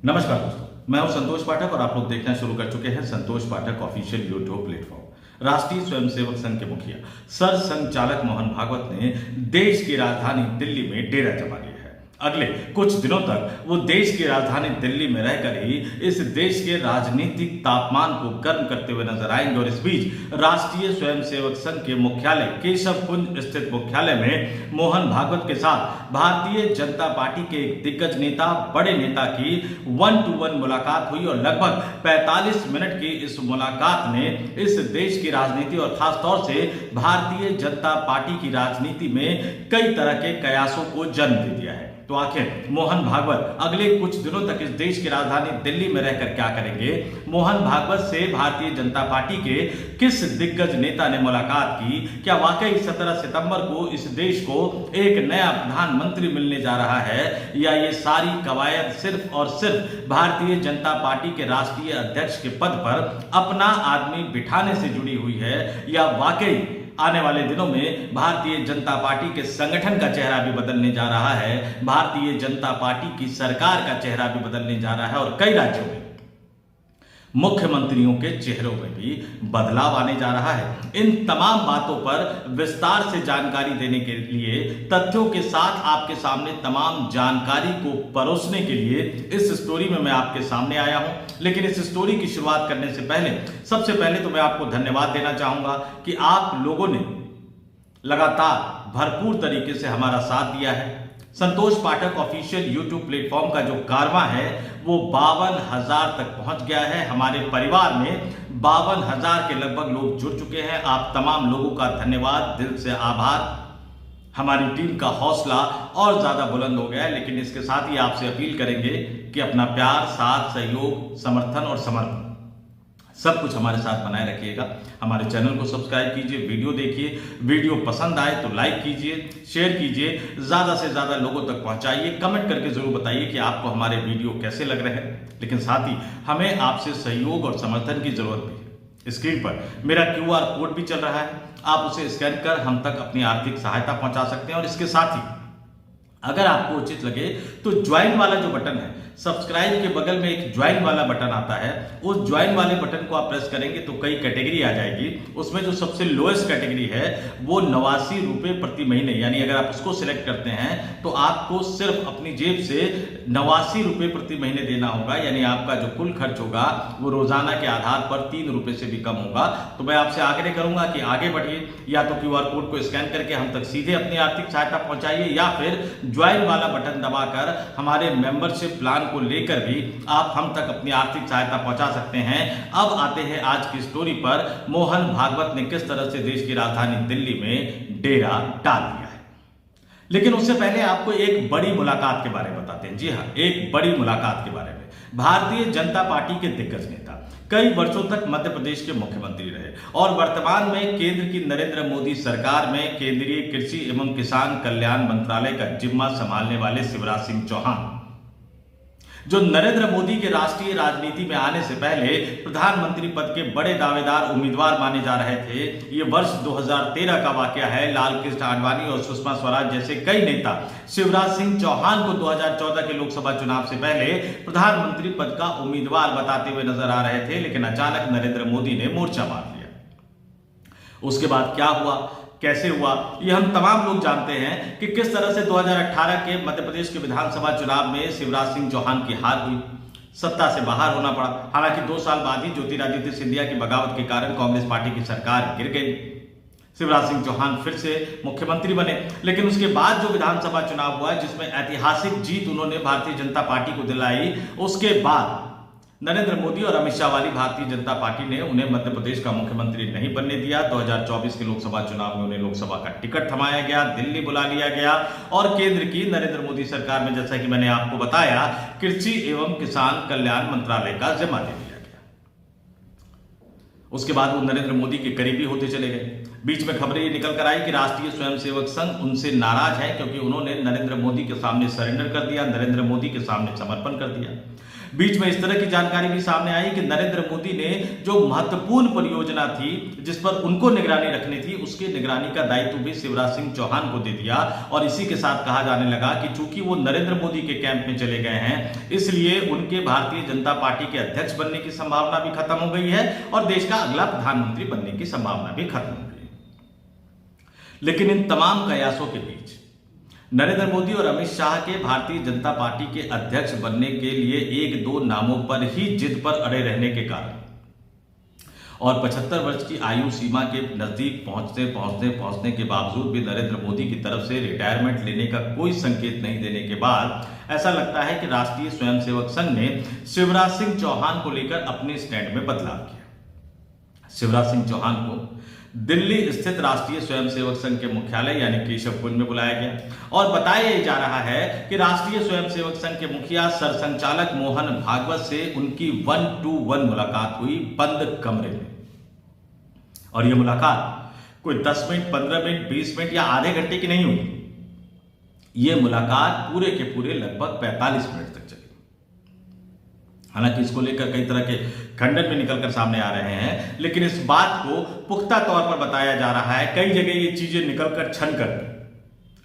नमस्कार दोस्तों, मैं हूं संतोष पाठक और आप लोग देखना शुरू कर चुके हैं संतोष पाठक ऑफिशियल यूट्यूब प्लेटफॉर्म। राष्ट्रीय स्वयंसेवक संघ के मुखिया सर संघचालक मोहन भागवत ने देश की राजधानी दिल्ली में डेरा जमा लिया है। अगले कुछ दिनों तक वो देश की राजधानी दिल्ली में रहकर ही इस देश के राजनीतिक तापमान को गर्म करते हुए नजर आएंगे और इस बीच राष्ट्रीय स्वयंसेवक संघ के मुख्यालय केशव कुंज स्थित मुख्यालय में मोहन भागवत के साथ भारतीय जनता पार्टी के एक दिग्गज नेता बड़े नेता की 1-to-1 मुलाकात हुई और लगभग 45 मिनट की इस मुलाकात ने इस देश की राजनीति और खास तौर से भारतीय जनता पार्टी की राजनीति में कई तरह के कयासों को जन्म दे दिया है। तो आखिर मोहन भागवत अगले कुछ दिनों तक इस देश की राजधानी दिल्ली में रहकर क्या करेंगे? मोहन भागवत से भारतीय जनता पार्टी के किस दिग्गज नेता ने मुलाकात की? क्या वाकई 17 सितंबर को इस देश को एक नया प्रधानमंत्री मिलने जा रहा है, या ये सारी कवायद सिर्फ और सिर्फ भारतीय जनता पार्टी के राष्ट्रीय अध्यक्ष के पद पर अपना आदमी बिठाने से जुड़ी हुई है, या वाकई आने वाले दिनों में भारतीय जनता पार्टी के संगठन का चेहरा भी बदलने जा रहा है, भारतीय जनता पार्टी की सरकार का चेहरा भी बदलने जा रहा है और कई राज्यों में मुख्यमंत्रियों के चेहरों में भी बदलाव आने जा रहा है। इन तमाम बातों पर विस्तार से जानकारी देने के लिए, तथ्यों के साथ आपके सामने तमाम जानकारी को परोसने के लिए इस स्टोरी में मैं आपके सामने आया हूं। लेकिन इस स्टोरी की शुरुआत करने से पहले सबसे पहले तो मैं आपको धन्यवाद देना चाहूंगा कि आप लोगों ने लगातार भरपूर तरीके से हमारा साथ दिया है। संतोष पाठक ऑफिशियल यूट्यूब प्लेटफॉर्म का जो कारवां है वो 52,000 तक पहुंच गया है। हमारे परिवार में 52,000 के लगभग लोग जुड़ चुके हैं। आप तमाम लोगों का धन्यवाद, दिल से आभार। हमारी टीम का हौसला और ज्यादा बुलंद हो गया है। लेकिन इसके साथ ही आपसे अपील करेंगे कि अपना प्यार, साथ, सहयोग, समर्थन और समर्पण सब कुछ हमारे साथ बनाए रखिएगा। हमारे चैनल को सब्सक्राइब कीजिए, वीडियो देखिए, वीडियो पसंद आए तो लाइक कीजिए, शेयर कीजिए, ज्यादा से ज्यादा लोगों तक पहुंचाइए। कमेंट करके जरूर बताइए कि आपको हमारे वीडियो कैसे लग रहे हैं। लेकिन साथ ही हमें आपसे सहयोग और समर्थन की जरूरत भी है। स्क्रीन पर मेरा QR कोड भी चल रहा है, आप उसे स्कैन कर हम तक अपनी आर्थिक सहायता पहुंचा सकते हैं। और इसके साथ ही अगर आपको उचित लगे तो ज्वाइन वाला जो बटन है, सब्सक्राइब के बगल में एक ज्वाइन वाला बटन आता है, उस ज्वाइन वाले बटन को आप प्रेस करेंगे तो कई कैटेगरी आ जाएगी। उसमें जो सबसे लोएस्ट कैटेगरी है वो 89 रुपए प्रति महीने, यानी अगर आप उसको सिलेक्ट करते हैं तो आपको सिर्फ अपनी जेब से 89 रुपए प्रति महीने देना होगा। यानी आपका जो कुल खर्च होगा वो रोजाना के आधार पर 3 रुपए से भी कम होगा। तो मैं आपसे आग्रह करूंगा कि आगे बढ़िए, या तो QR कोड को स्कैन करके हम तक सीधे अपनी आर्थिक सहायता पहुंचाइए, या फिर ज्वाइन वाला बटन दबाकर हमारे मेंबरशिप प्लान को लेकर भी आप हम तक अपनी आर्थिक सहायता पहुंचा सकते हैं। अब आते हैं आज की स्टोरी पर। मोहन भागवत ने किस तरह से देश की राजधानी दिल्ली में डेरा डाल दिया है। लेकिन उससे पहले आपको एक बड़ी मुलाकात के बारे में बताते हैं। जी हां, एक बड़ी मुलाकात के बारे में। भारतीय जनता पार्टी के दिग्गज नेता कई वर्षों तक मध्य प्रदेश के मुख्यमंत्री रहे और वर्तमान में केंद्र की नरेंद्र मोदी सरकार में केंद्रीय कृषि एवं किसान कल्याण मंत्रालय का जिम्मा संभालने वाले शिवराज सिंह चौहान, जो नरेंद्र मोदी के राष्ट्रीय राजनीति में आने से पहले प्रधानमंत्री पद के बड़े दावेदार उम्मीदवार माने जा रहे थे। ये वर्ष 2013 का वाकया है। लाल कृष्ण आडवाणी और सुषमा स्वराज जैसे कई नेता शिवराज सिंह चौहान को 2014 के लोकसभा चुनाव से पहले प्रधानमंत्री पद का उम्मीदवार बताते हुए नजर आ रहे थे। लेकिन अचानक नरेंद्र मोदी ने मोर्चा मार लिया। उसके बाद क्या हुआ, कैसे हुआ, ये हम तमाम लोग जानते हैं कि किस तरह से 2018 के मध्य प्रदेश के विधानसभा चुनाव में शिवराज सिंह चौहान की हार हुई, सत्ता से बाहर होना पड़ा। हालांकि 2 साल बाद ही ज्योतिरादित्य सिंधिया की बगावत के कारण कांग्रेस पार्टी की सरकार गिर गई। शिवराज सिंह चौहान फिर से मुख्यमंत्री बने। लेकिन उसके बाद जो विधानसभा चुनाव हुआ जिसमें ऐतिहासिक जीत उन्होंने भारतीय जनता पार्टी को दिलाई, उसके बाद नरेंद्र मोदी और अमित शाह वाली भारतीय जनता पार्टी ने उन्हें मध्य प्रदेश का मुख्यमंत्री नहीं बनने दिया। 2024 के लोकसभा चुनाव में उन्हें लोकसभा का टिकट थमाया गया, दिल्ली बुला लिया गया और केंद्र की नरेंद्र मोदी सरकार में, जैसा कि मैंने आपको बताया, कृषि एवं किसान कल्याण मंत्रालय का जिम्मा दे दिया गया। उसके बाद वो नरेंद्र मोदी के करीबी होते चले गए। बीच में खबरें ये निकल कर आई कि राष्ट्रीय स्वयंसेवक संघ उनसे नाराज है क्योंकि उन्होंने नरेंद्र मोदी के सामने सरेंडर कर दिया, नरेंद्र मोदी के सामने समर्पण कर दिया। बीच में इस तरह की जानकारी भी सामने आई कि नरेंद्र मोदी ने जो महत्वपूर्ण परियोजना थी जिस पर उनको निगरानी रखनी थी, उसके निगरानी का दायित्व भी शिवराज सिंह चौहान को दे दिया। और इसी के साथ कहा जाने लगा कि चूंकि वो नरेंद्र मोदी के कैंप में चले गए हैं, इसलिए उनके भारतीय जनता पार्टी के अध्यक्ष बनने की संभावना भी खत्म हो गई है और देश का अगला प्रधानमंत्री बनने की संभावना भी खत्म हो गई। लेकिन इन तमाम कयासों के बीच नरेंद्र मोदी और अमित शाह के भारतीय जनता पार्टी के अध्यक्ष बनने के लिए एक दो नामों पर ही जिद पर अड़े रहने के कारण और 75 वर्ष की आयु सीमा के नजदीक पहुंचने के बावजूद भी नरेंद्र मोदी की तरफ से रिटायरमेंट लेने का कोई संकेत नहीं देने के बाद ऐसा लगता है कि राष्ट्रीय स्वयंसेवक संघ ने शिवराज सिंह चौहान को लेकर अपने स्टैंड में बदलाव किया। शिवराज सिंह चौहान को दिल्ली स्थित राष्ट्रीय स्वयंसेवक संघ के मुख्यालय यानी केशवकुंज में बुलाया गया और बताया जा रहा है कि राष्ट्रीय स्वयंसेवक संघ के मुखिया सरसंघचालक मोहन भागवत से उनकी 1-to-1 मुलाकात हुई बंद कमरे में। और यह मुलाकात कोई 10 मिनट, 15 मिनट, 20 मिनट या आधे घंटे की नहीं हुई। यह मुलाकात पूरे के पूरे लगभग 45 मिनट तक चली। हालांकि इसको लेकर कई तरह के खंडन भी निकलकर सामने आ रहे हैं, लेकिन इस बात को पुख्ता तौर पर बताया जा रहा है। कई जगह ये चीजें निकलकर छन कर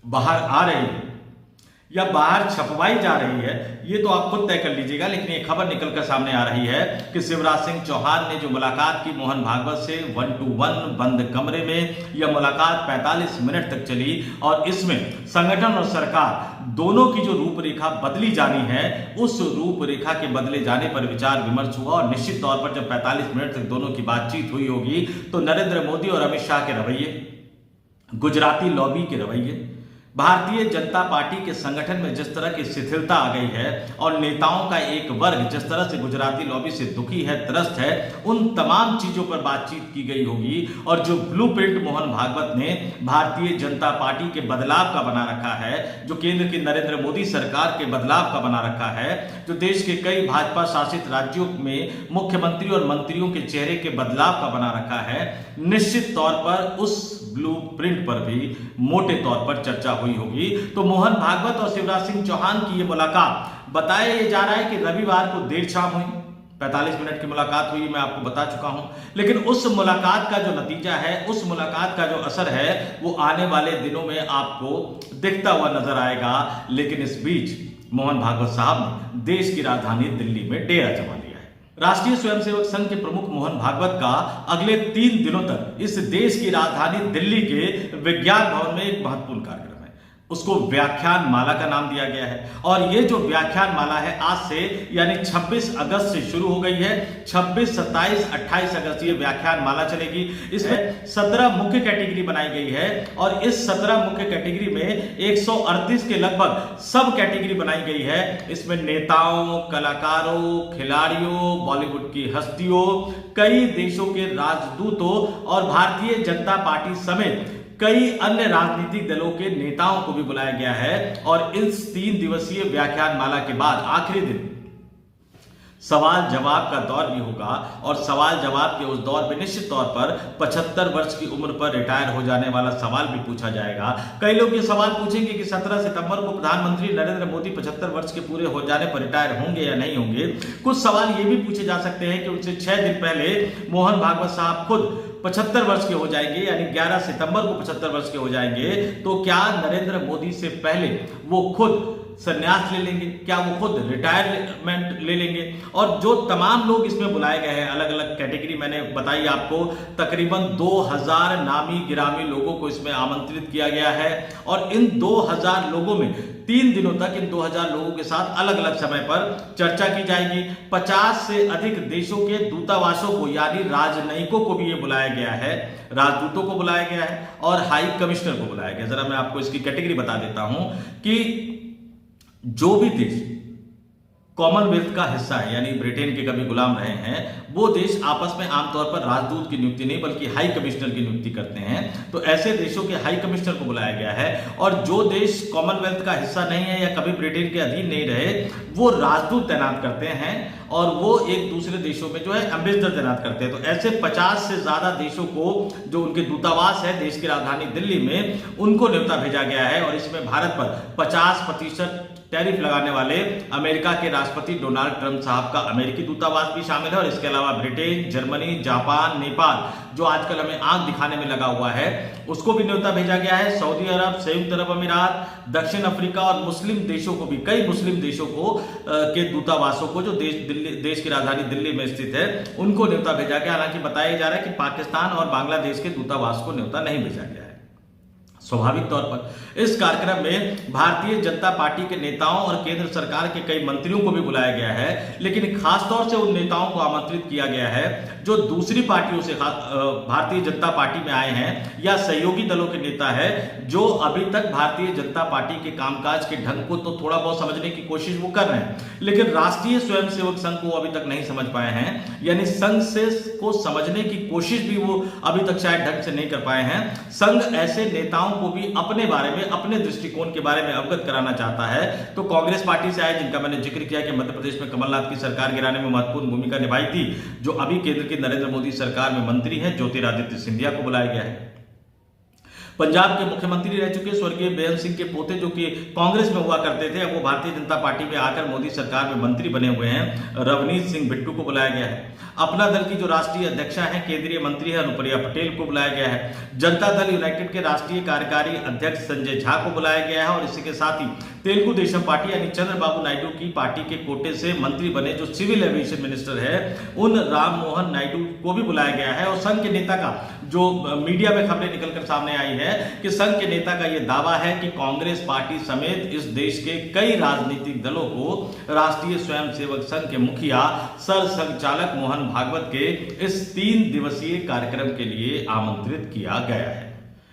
बाहर आ रही है या बाहर छपवाई जा रही है, ये तो आप खुद तय कर लीजिएगा। लेकिन ये खबर निकलकर सामने आ रही है कि शिवराज सिंह चौहान ने जो मुलाकात की मोहन भागवत से 1-to-1 बंद कमरे में, यह मुलाकात 45 मिनट तक चली और इसमें संगठन और सरकार दोनों की जो रूपरेखा बदली जानी है, उस रूपरेखा के बदले जाने पर विचार विमर्श हुआ। और निश्चित तौर पर जब 45 मिनट तक दोनों की बातचीत हुई होगी तो नरेंद्र मोदी और अमित शाह के रवैये, गुजराती लॉबी के रवैये, भारतीय जनता पार्टी के संगठन में जिस तरह की शिथिलता आ गई है और नेताओं का एक वर्ग जिस तरह से गुजराती लॉबी से दुखी है, त्रस्त है, उन तमाम चीजों पर बातचीत की गई होगी। और जो ब्लूप्रिंट मोहन भागवत ने भारतीय जनता पार्टी के बदलाव का बना रखा है, जो केंद्र की नरेंद्र मोदी सरकार के बदलाव का बना रखा है, जो देश के कई भाजपा शासित राज्यों में मुख्यमंत्री और मंत्रियों के चेहरे के बदलाव का बना रखा है, निश्चित तौर पर उस ब्लूप्रिंट पर भी मोटे तौर पर चर्चा हुई होगी। तो मोहन भागवत और शिवराज सिंह चौहान की यह मुलाकात बताया जा रहा है कि रविवार को देर शाम हुई, 45 मिनट की मुलाकात हुई, मैं आपको बता चुका हूं। लेकिन उस मुलाकात का जो नतीजा है, उस मुलाकात का जो असर है, वो आने वाले दिनों में आपको दिखता हुआ नजर आएगा। लेकिन इस बीच मोहन भागवत साहब ने देश की राजधानी दिल्ली में डेरा जमा लिया है। राष्ट्रीय स्वयंसेवक संघ के प्रमुख मोहन भागवत का अगले 3 दिनों तक इस देश की राजधानी दिल्ली के विज्ञान भवन में एक महत्वपूर्ण कार्यक्रम है। उसको व्याख्यान माला का नाम दिया गया है और ये जो व्याख्यान माला है आज से यानी 26 अगस्त से शुरू हो गई है। 26, 27, 28 अगस्त ये व्याख्यान माला चलेगी। इसमें 17 मुख्य कैटेगरी बनाई गई है और इस 17 मुख्य कैटेगरी में 138 के लगभग सब कैटेगरी बनाई गई है। इसमें नेताओं, कलाकारों, खिलाड़ियों, बॉलीवुड की हस्तियों, कई देशों के राजदूतों और भारतीय जनता पार्टी समेत कई अन्य राजनीतिक दलों के नेताओं को भी बुलाया गया है। और इस 3 दिवसीय व्याख्यान माला के बाद आखिरी दिन सवाल जवाब का दौर भी होगा और सवाल जवाब के उस दौर में निश्चित तौर पर 75 वर्ष की उम्र पर रिटायर हो जाने वाला सवाल भी पूछा जाएगा। कई लोग ये सवाल पूछेंगे कि 17 सितंबर को प्रधानमंत्री नरेंद्र मोदी 75 वर्ष के पूरे हो जाने पर रिटायर होंगे या नहीं होंगे। कुछ सवाल ये भी पूछे जा सकते हैं कि उनसे 6 दिन पहले मोहन भागवत साहब खुद 75 वर्ष के हो जाएंगे, यानी 11 सितंबर को 75 वर्ष के हो जाएंगे, तो क्या नरेंद्र मोदी से पहले वो खुद संन्यास ले लेंगे, क्या वो खुद रिटायरमेंट ले लेंगे। और जो तमाम लोग इसमें बुलाए गए हैं, अलग अलग कैटेगरी मैंने बताई आपको, तकरीबन 2000 नामी गिरामी लोगों को इसमें आमंत्रित किया गया है। और इन 2000 लोगों में 3 दिनों तक इन 2000 लोगों के साथ अलग अलग समय पर चर्चा की जाएगी। 50 से अधिक देशों के दूतावासों को यानी राजनयिकों को भी ये बुलाया गया है, राजदूतों को बुलाया गया है और हाई कमिश्नर को बुलाया गया। जरा मैं आपको इसकी कैटेगरी बता देता हूं कि जो भी देश कॉमनवेल्थ का हिस्सा है, यानी ब्रिटेन के कभी गुलाम रहे हैं, वो देश आपस में आमतौर पर राजदूत की नियुक्ति नहीं बल्कि हाई कमिश्नर की नियुक्ति करते हैं। तो ऐसे देशों के हाई कमिश्नर को बुलाया गया है, और जो देश कॉमनवेल्थ का हिस्सा नहीं है या कभी ब्रिटेन के अधीन नहीं रहे, वो राजदूत तैनात करते हैं और वो एक दूसरे देशों में जो है एम्बेसडर तैनात करते हैं। तो ऐसे 50 से ज्यादा देशों को जो उनके दूतावास है देश की राजधानी दिल्ली में, उनको न्योता भेजा गया है। और इसमें भारत पर 50% टैरिफ लगाने वाले अमेरिका के राष्ट्रपति डोनाल्ड ट्रंप साहब का अमेरिकी दूतावास भी शामिल है, और इसके अलावा ब्रिटेन, जर्मनी, जापान, नेपाल, जो आजकल हमें आंख दिखाने में लगा हुआ है, उसको भी न्योता भेजा गया है। सऊदी अरब, संयुक्त अरब अमीरात, दक्षिण अफ्रीका और मुस्लिम देशों को भी, कई मुस्लिम देशों को के दूतावासों को जो देश की राजधानी दिल्ली में स्थित है, उनको न्योता भेजा गया। हालांकि बताया जा रहा है कि पाकिस्तान और बांग्लादेश के दूतावास को न्योता नहीं भेजा गया है। स्वाभाविक तौर पर इस कार्यक्रम में भारतीय जनता पार्टी के नेताओं और केंद्र सरकार के कई मंत्रियों को भी बुलाया गया है, लेकिन खासतौर से उन नेताओं को आमंत्रित किया गया है जो दूसरी पार्टियों से भारतीय जनता पार्टी में आए हैं या सहयोगी दलों के नेता है, जो अभी तक भारतीय जनता पार्टी के कामकाज के ढंग को तो थोड़ा बहुत समझने की कोशिश वो कर रहे हैं, लेकिन राष्ट्रीय स्वयंसेवक संघ को अभी तक नहीं समझ पाए हैं। यानी संघ से को समझने की कोशिश भी वो अभी तक शायद ढंग से नहीं कर पाए हैं। संघ ऐसे नेताओं को भी अपने बारे में, अपने दृष्टिकोण के बारे में अवगत कराना चाहता है। तो कांग्रेस पार्टी से आए, जिनका मैंने जिक्र किया कि मध्य प्रदेश में कमलनाथ की सरकार गिराने में महत्वपूर्ण भूमिका निभाई थी, जो अभी केंद्र की नरेंद्र मोदी सरकार में मंत्री हैं, ज्योतिरादित्य सिंधिया को बुलाया गया है। पंजाब के मुख्यमंत्री रह चुके स्वर्गीय बेअंत सिंह के पोते, जो कि कांग्रेस में हुआ करते थे, अब वो भारतीय जनता पार्टी में आकर मोदी सरकार में मंत्री बने हुए हैं, रवनीत सिंह बिट्टू को बुलाया गया है। अपना दल की जो राष्ट्रीय अध्यक्षा है, केंद्रीय मंत्री है, अनुप्रिया पटेल को बुलाया गया है। जनता दल यूनाइटेड के राष्ट्रीय कार्यकारी अध्यक्ष संजय झा को बुलाया गया है। और इसी के साथ ही तेलुगु देशम पार्टी यानी चंद्रबाबू नायडू की पार्टी के कोटे से मंत्री बने जो सिविल एविएशन मिनिस्टर है, उन राम मोहन नायडू को भी बुलाया गया है। और संघ के नेता का जो मीडिया में खबरें निकलकर सामने आई है कि संघ के नेता का यह दावा है कि कांग्रेस पार्टी समेत इस देश के कई राजनीतिक दलों को राष्ट्रीय स्वयंसेवक संघ के मुखिया सर संघचालक मोहन भागवत के इस 3 दिवसीय कार्यक्रम के लिए आमंत्रित किया गया है।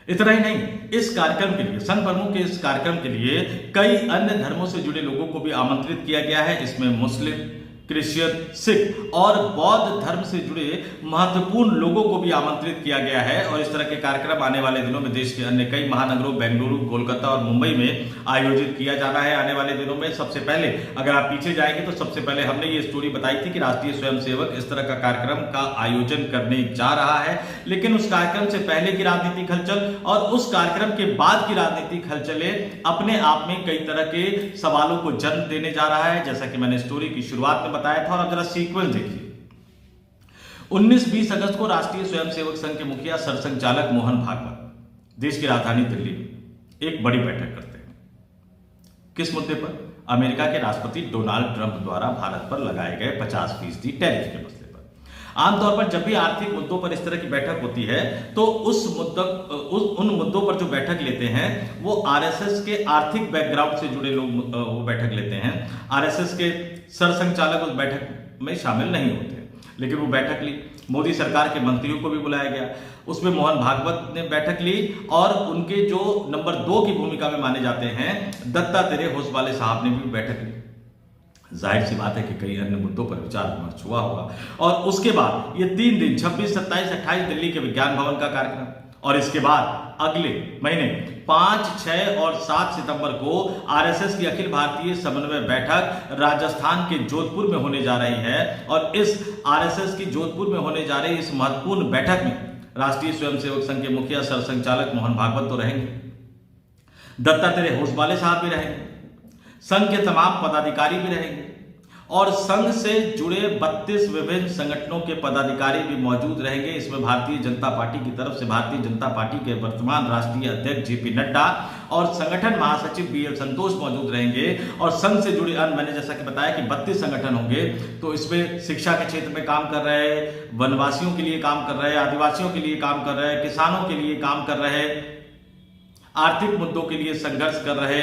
इतना ही नहीं, इस कार्यक्रम के लिए, संघ प्रमुख के इस कार्यक्रम के लिए कई अन्य धर्मों से जुड़े लोगों को भी आमंत्रित किया गया है। इसमें मुस्लिम, क्रिश्चियन, सिख और बौद्ध धर्म से जुड़े महत्वपूर्ण लोगों को भी आमंत्रित किया गया है। और इस तरह के कार्यक्रम आने वाले दिनों में देश के अन्य कई महानगरों बेंगलुरु, कोलकाता और मुंबई में आयोजित किया जाना है। आने वाले दिनों में सबसे पहले, अगर आप पीछे जाएंगे तो सबसे पहले हमने ये स्टोरी बताई थी कि राष्ट्रीय स्वयंसेवक इस तरह का कार्यक्रम का आयोजन करने जा रहा है, लेकिन उस कार्यक्रम से पहले की राजनीतिक हलचल और उस कार्यक्रम के बाद की राजनीतिक हलचलें अपने आप में कई तरह के सवालों को जन्म देने जा रहा है, जैसा कि मैंने स्टोरी की शुरुआत में बताया था। और अब जरा सीक्वेंस देखिए। 19-20 अगस्त को राष्ट्रीय स्वयंसेवक संघ के मुखिया सरसंघचालक मोहन भागवत देश की राजधानी दिल्ली में एक बड़ी बैठक करते हैं। किस मुद्दे पर? अमेरिका के राष्ट्रपति डोनाल्ड ट्रंप द्वारा भारत पर लगाए गए 50% टैरिफ के मसले पर। आमतौर पर जब भी आर्थिक मुद्दों पर इस तरह की बैठक होती है तो उन मुद्दों पर जो बैठक लेते हैं वो आरएसएस के आर्थिक बैकग्राउंड से जुड़े लोग वो बैठक लेते हैं। आरएसएस के सरसंघचालक उस बैठक में शामिल नहीं होते, लेकिन वो बैठक ली। मोदी सरकार के मंत्रियों को भी बुलाया गया, उसमें मोहन भागवत ने बैठक ली और उनके जो नंबर 2 की भूमिका में माने जाते हैं दत्तात्रेय होसबाले साहब ने भी बैठक ली। जाहिर सी बात है कि कई अन्य मुद्दों पर विचार विमर्श हुआ होगा। और उसके बाद ये 3 दिन 26, 27, 28 दिल्ली के विज्ञान भवन का कार्यक्रम, और इसके बाद अगले महीने 5, 6 और 7 सितंबर को आरएसएस की अखिल भारतीय समन्वय बैठक राजस्थान के जोधपुर में होने जा रही है। और इस आरएसएस की जोधपुर में होने जा रही इस महत्वपूर्ण बैठक में राष्ट्रीय स्वयंसेवक संघ के मुखिया सरसंघचालक मोहन भागवत तो रहेंगे, दत्तात्रेय होसबाले साहब भी रहेंगे, संघ के तमाम पदाधिकारी भी रहेंगे और संघ से जुड़े 32 विभिन्न संगठनों के पदाधिकारी भी मौजूद रहेंगे। इसमें भारतीय जनता पार्टी की तरफ से भारतीय जनता पार्टी के वर्तमान राष्ट्रीय अध्यक्ष जेपी नड्डा और संगठन महासचिव बीएल संतोष मौजूद रहेंगे। और संघ से जुड़े अन्य, मैंने जैसा कि बताया कि 32 संगठन होंगे, तो इसमें शिक्षा के क्षेत्र में काम कर रहे, वनवासियों के लिए काम कर रहे, आदिवासियों के लिए काम कर रहे, किसानों के लिए काम कर रहे, आर्थिक मुद्दों के लिए संघर्ष कर रहे,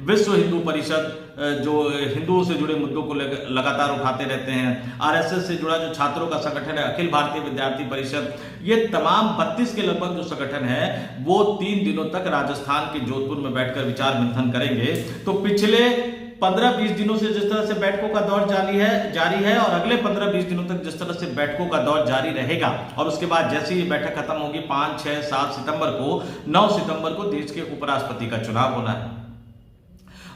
विश्व हिंदू परिषद जो हिंदुओं से जुड़े मुद्दों को लगातार उठाते रहते हैं, आरएसएस से जुड़ा जो छात्रों का संगठन है अखिल भारतीय विद्यार्थी परिषद, ये तमाम 32 के लगभग जो संगठन है वो 3 दिनों तक राजस्थान के जोधपुर में बैठकर विचार मंथन करेंगे। तो पिछले 15-20 दिनों से जिस तरह से बैठकों का दौर जारी है और अगले 15-20 दिनों तक जिस तरह से बैठकों का दौर जारी रहेगा और उसके बाद जैसे ही बैठक खत्म होगी 5, 6, 7 सितंबर को, 9 सितंबर को देश के उपराष्ट्रपति का चुनाव होना है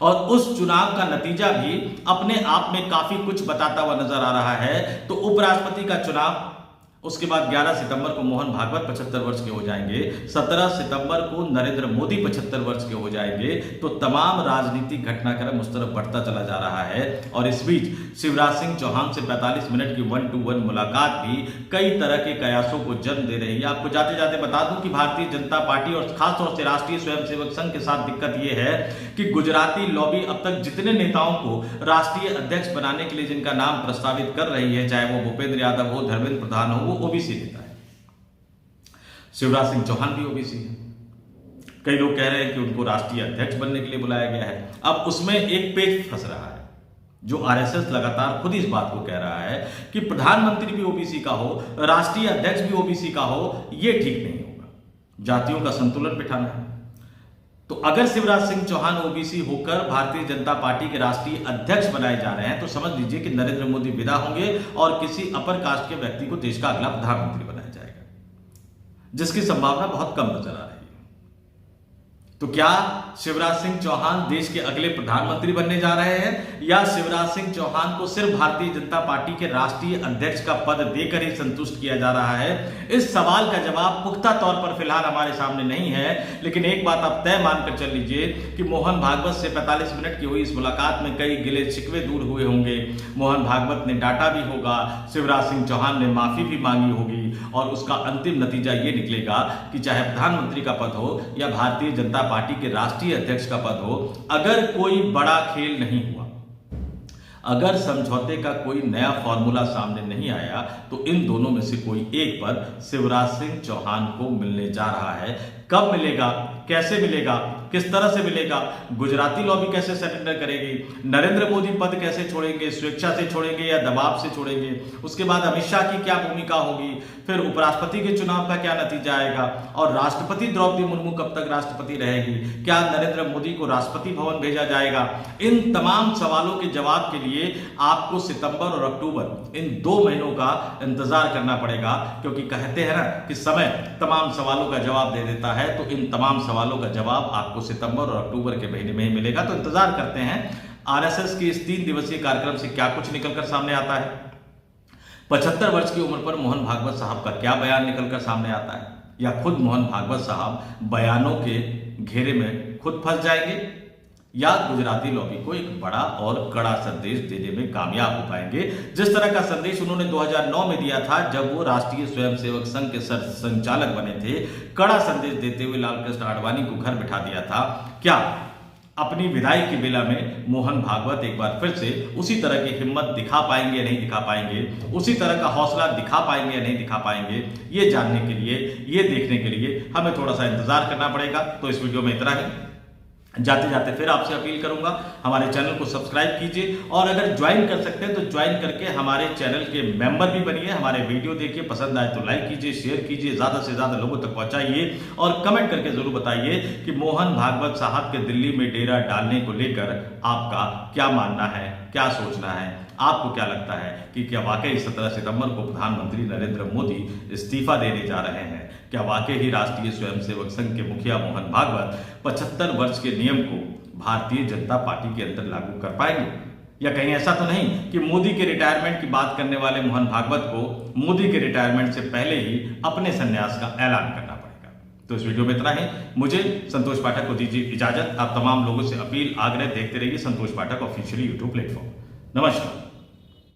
और उस चुनाव का नतीजा भी अपने आप में काफी कुछ बताता हुआ नजर आ रहा है। तो उपराष्ट्रपति का चुनाव, उसके बाद 11 सितंबर को मोहन भागवत 75 वर्ष के हो जाएंगे, 17 सितंबर को नरेंद्र मोदी 75 वर्ष के हो जाएंगे। तो तमाम राजनीतिक घटनाक्रम उस तरफ बढ़ता चला जा रहा है और इस बीच शिवराज सिंह चौहान से 45 मिनट की 1-to-1 मुलाकात भी कई तरह के कयासों को जन्म दे रही है। आपको जाते जाते बता दूं कि भारतीय जनता पार्टी और खासतौर से राष्ट्रीय स्वयंसेवक संघ के साथ दिक्कत यह है कि गुजराती लॉबी अब तक जितने नेताओं को राष्ट्रीय अध्यक्ष बनाने के लिए जिनका नाम प्रस्तावित कर रही है, चाहे वो भूपेंद्र यादव हो, धर्मेंद्र प्रधान हो, वो ओबीसी नेता है। शिवराज सिंह चौहान भी ओबीसी है। कई लोग कह रहे हैं कि उनको राष्ट्रीय अध्यक्ष बनने के लिए बुलाया गया है। अब उसमें एक पेच फंस रहा है, जो आरएसएस लगातार खुद इस बात को कह रहा है कि प्रधानमंत्री भी ओबीसी का हो, राष्ट्रीय अध्यक्ष भी ओबीसी का हो, यह ठीक नहीं होगा, जातियों का संतुलन बिठाना है। तो अगर शिवराज सिंह चौहान ओबीसी होकर भारतीय जनता पार्टी के राष्ट्रीय अध्यक्ष बनाए जा रहे हैं तो समझ लीजिए कि नरेंद्र मोदी विदा होंगे और किसी अपर कास्ट के व्यक्ति को देश का अगला प्रधानमंत्री बनाया जाएगा, जिसकी संभावना बहुत कम नजर आ रही है। तो क्या शिवराज सिंह चौहान देश के अगले प्रधानमंत्री बनने जा रहे हैं या शिवराज सिंह चौहान को सिर्फ भारतीय जनता पार्टी के राष्ट्रीय अध्यक्ष का पद देकर ही संतुष्ट किया जा रहा है? इस सवाल का जवाब पुख्ता तौर पर फिलहाल हमारे सामने नहीं है, लेकिन एक बात आप तय मानकर चल लीजिए कि मोहन भागवत से 45 मिनट की हुई इस मुलाकात में कई गिले शिकवे दूर हुए होंगे। मोहन भागवत ने डांटा भी होगा, शिवराज सिंह चौहान ने माफी भी मांगी होगी और उसका अंतिम नतीजा ये निकलेगा कि चाहे प्रधानमंत्री का पद हो या भारतीय जनता पार्टी के राष्ट्रीय अध्यक्ष का पद हो, अगर कोई बड़ा खेल नहीं हुआ, अगर समझौते का कोई नया फॉर्मूला सामने नहीं आया, तो इन दोनों में से कोई एक पद शिवराज सिंह चौहान को मिलने जा रहा है। कब मिलेगा, कैसे मिलेगा, किस तरह से मिलेगा, गुजराती लॉबी कैसे सरेंडर करेगी, नरेंद्र मोदी पद कैसे छोड़ेंगे, स्वेच्छा से छोड़ेंगे या दबाव से छोड़ेंगे, उसके बाद अमित शाह की क्या भूमिका होगी, फिर उपराष्ट्रपति के चुनाव का क्या नतीजा आएगा और राष्ट्रपति द्रौपदी मुर्मू कब तक राष्ट्रपति रहेगी, क्या नरेंद्र मोदी को राष्ट्रपति भवन भेजा जाएगा? इन तमाम सवालों के जवाब के लिए आपको सितंबर और अक्टूबर, इन 2 महीनों का इंतजार करना पड़ेगा, क्योंकि कहते हैं ना कि समय तमाम सवालों का जवाब दे देता है। तो इन तमाम सवालों का जवाब आपको सितंबर और अक्टूबर के महीने में ही मिलेगा। तो इंतजार करते हैं आरएसएस की इस 3 दिवसीय कार्यक्रम से क्या कुछ निकलकर सामने आता है। 75 वर्ष की उम्र पर मोहन भागवत साहब का क्या बयान निकलकर सामने आता है, या खुद मोहन भागवत साहब बयानों के घेरे में खुद फंस जाएंगे, या गुजराती लॉबी को एक बड़ा और कड़ा संदेश देने में कामयाब हो पाएंगे, जिस तरह का संदेश उन्होंने 2009 में दिया था जब वो राष्ट्रीय स्वयंसेवक संघ के संचालक बने थे। कड़ा संदेश देते हुए लालकृष्ण आडवाणी को घर बिठा दिया था। क्या अपनी विदाई की बेला में मोहन भागवत एक बार फिर से उसी तरह की हिम्मत दिखा पाएंगे या नहीं दिखा पाएंगे, उसी तरह का हौसला दिखा पाएंगे या नहीं दिखा पाएंगे, ये जानने के लिए, ये देखने के लिए हमें थोड़ा सा इंतजार करना पड़ेगा। तो इस वीडियो में इतना ही। जाते जाते फिर आपसे अपील करूंगा, हमारे चैनल को सब्सक्राइब कीजिए और अगर ज्वाइन कर सकते हैं तो ज्वाइन करके हमारे चैनल के मेंबर भी बनिए। हमारे वीडियो देखिए, पसंद आए तो लाइक कीजिए, शेयर कीजिए, ज्यादा से ज्यादा लोगों तक पहुंचाइए और कमेंट करके जरूर बताइए कि मोहन भागवत साहब के दिल्ली में डेरा डालने को लेकर आपका क्या मानना है, क्या सोचना है, आपको क्या लगता है कि क्या वाकई 17 सितंबर को प्रधानमंत्री नरेंद्र मोदी इस्तीफा देने जा रहे हैं? क्या वाकई ही राष्ट्रीय स्वयंसेवक संघ के मुखिया मोहन भागवत 75 वर्ष के नियम को भारतीय जनता पार्टी के अंदर लागू कर पाएंगे? या कहीं ऐसा तो नहीं कि मोदी के रिटायरमेंट की बात करने वाले मोहन भागवत को मोदी के रिटायरमेंट से पहले ही अपने संन्यास का ऐलान करना पड़ेगा? तो इस वीडियो में इतना ही। मुझे संतोष पाठक को दीजिए इजाजत। आप तमाम लोगों से अपील, आग्रह देखते रहिए संतोष पाठक ऑफिशियली यूट्यूब प्लेटफॉर्म। नमस्कार।